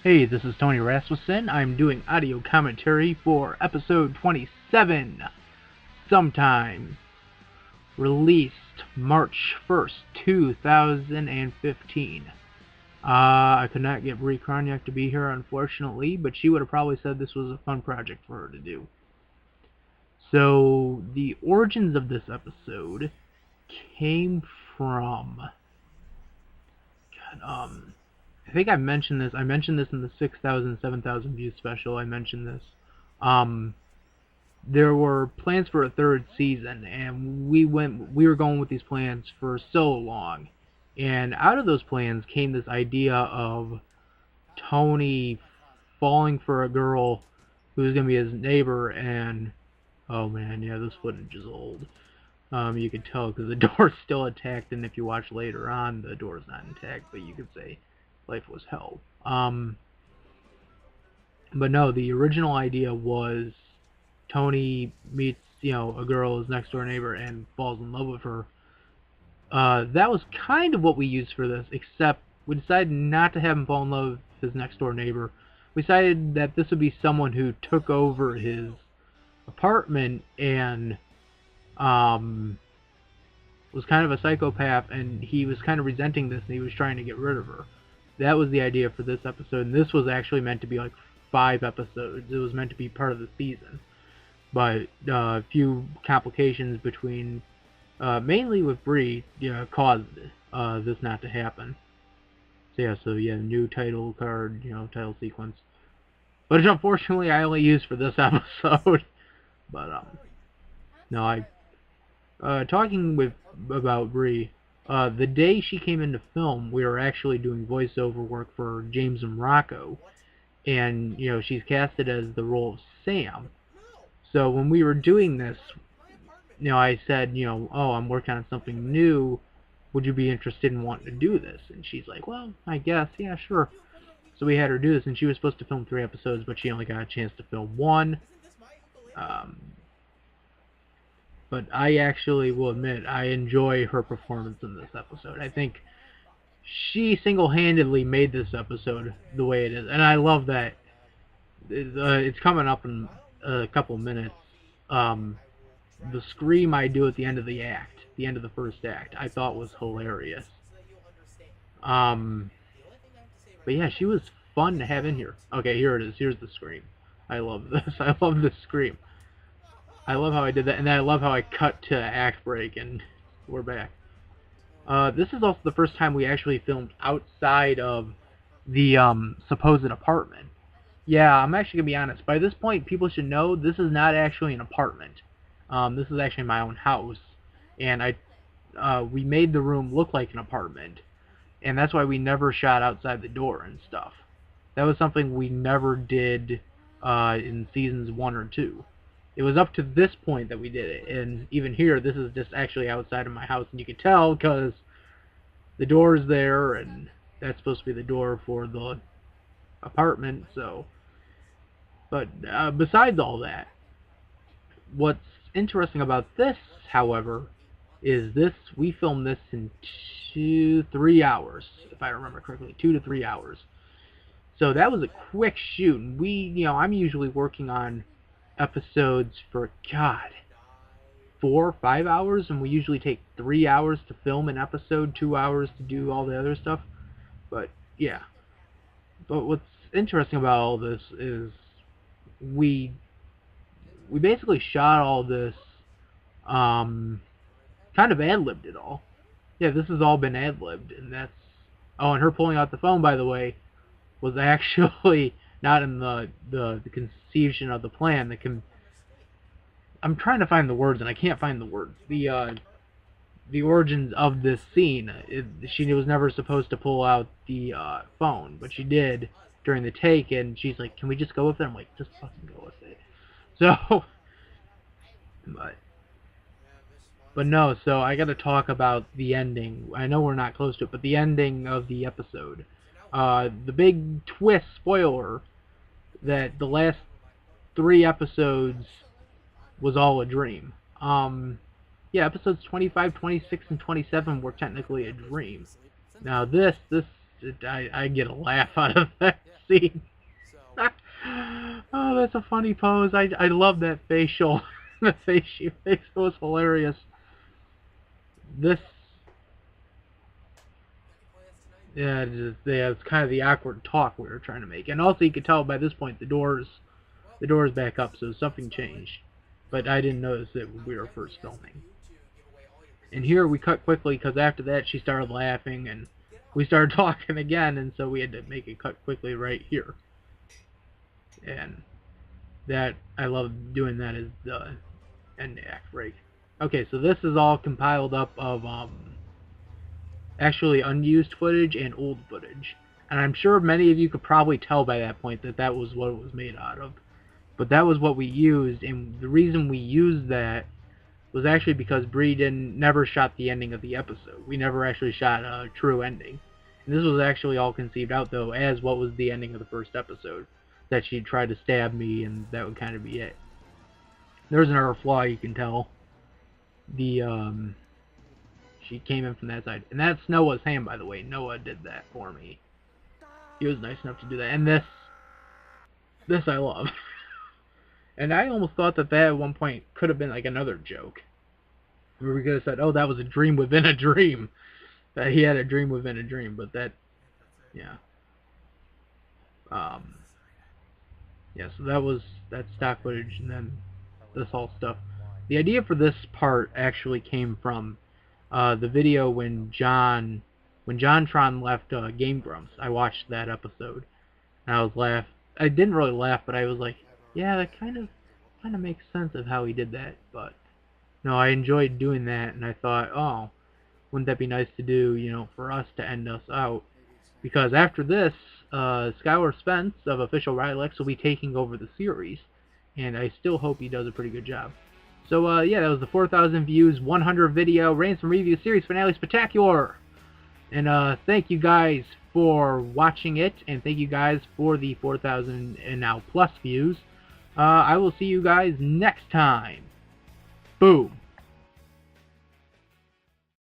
Hey, this is Tony Rasmussen. I'm doing audio commentary for episode 27, Sometime, released March 1st, 2015. I could not get Brie Kroniak to be here, unfortunately, but she would have probably said this was a fun project for her to do. So, the origins of this episode came from... I think I mentioned this. I mentioned this in the 6,000, 7,000 view special. I mentioned this. There were plans for a third season, and we were going with these plans for so long. And out of those plans came this idea of Tony falling for a girl who's going to be his neighbor, and oh man, yeah, this footage is old. You can tell because the door's still intact, and if you watch later on, the door's not intact, but you could say life was hell. But no, the original idea was Tony meets, a girl, his next door neighbor, and falls in love with her. That was kind of what we used for this, except we decided not to have him fall in love with his next door neighbor. We decided that this would be someone who took over his apartment and was kind of a psychopath, and he was kind of resenting this, and he was trying to get rid of her. That was the idea for this episode, and this was actually meant to be like 5 episodes. It was meant to be part of the season, but a few complications between, mainly with Brie, caused this not to happen. So yeah, new title card, title sequence. But unfortunately, I only used for this episode. But no, talking about Brie, the day she came into film, we were actually doing voiceover work for James and Rocco, and she's casted as the role of Sam. So when we were doing this, I said, oh, I'm working on something new. Would you be interested in wanting to do this? And she's like, well, I guess, yeah, sure. So we had her do this, and she was supposed to film 3 episodes, but she only got a chance to film 1. But I actually will admit I enjoy her performance in this episode. I think she single-handedly made this episode the way it is, and I love that. It's coming up in a couple minutes. The scream I do at the end of the act, the end of the first act, I thought was hilarious. But yeah, she was fun to have in here. Okay, here it is. Here's the scream. I love this. I love this scream. I love how I did that, and then I love how I cut to act break, and we're back. This is also the first time we actually filmed outside of the supposed apartment. Yeah, I'm actually going to be honest. By this point, people should know this is not actually an apartment. This is actually my own house, and we made the room look like an apartment, and that's why we never shot outside the door and stuff. That was something we never did in seasons 1 or 2. It was up to this point that we did it, and even here, this is just actually outside of my house, and you can tell because the door is there, and that's supposed to be the door for the apartment, so... But besides all that, what's interesting about this, however, is we filmed this in 2-3 hours, if I remember correctly, 2 to 3 hours. So that was a quick shoot, and I'm usually working on episodes for, 4 or 5 hours, and we usually take 3 hours to film an episode, 2 hours to do all the other stuff. But yeah. But what's interesting about all this is we basically shot all this, kind of ad-libbed it all. Yeah, this has all been ad-libbed, and that's... Oh, and her pulling out the phone, by the way, was actually not in the conception of the plan. I'm trying to find the words, and I can't find the words. The origins of this scene. She was never supposed to pull out the phone, but she did during the take, and she's like, "Can we just go with it?" I'm like, "Just fucking go with it." So, but no. So I got to talk about the ending. I know we're not close to it, but the ending of the episode. The big twist, spoiler, that the last 3 episodes was all a dream. Yeah, episodes 25, 26, and 27 were technically a dream. Now I get a laugh out of this. scene. Oh, that's a funny pose. I love that facial. The face she makes was hilarious. This, yeah, it's kind of the awkward talk we were trying to make, and also you could tell by this point the doors back up, so something changed. But I didn't notice it when we were first filming. And here we cut quickly because after that she started laughing and we started talking again, and so we had to make it cut quickly right here. And that, I love doing that as the end act break. Okay, so this is all compiled up of actually unused footage and old footage. And I'm sure many of you could probably tell by that point that that was what it was made out of. But that was what we used, and the reason we used that was actually because Bree never shot the ending of the episode. We never actually shot a true ending. And this was actually all conceived out, though, as what was the ending of the first episode. That she'd try to stab me, and that would kind of be it. There's another flaw you can tell. She came in from that side. And that's Noah's hand, by the way. Noah did that for me. He was nice enough to do that. And this I love. And I almost thought that at one point could have been like another joke. Where we could have said, oh, that was a dream within a dream. That he had a dream within a dream. But that, yeah. Yeah, so that's stock footage, and then this whole stuff. The idea for this part actually came from the video when JonTron left Game Grumps. I watched that episode, and I was I didn't really laugh, but I was like, yeah, that kind of makes sense of how he did that. But no, I enjoyed doing that, and I thought, oh, wouldn't that be nice to do, for us to end us out? Because after this, Skylar Spence of Official Rylex will be taking over the series, and I still hope he does a pretty good job. So, yeah, that was the 4,000 views, 100 video, Rants and Review series finale spectacular! And thank you guys for watching it, and thank you guys for the 4,000 and now plus views. I will see you guys next time. Boom.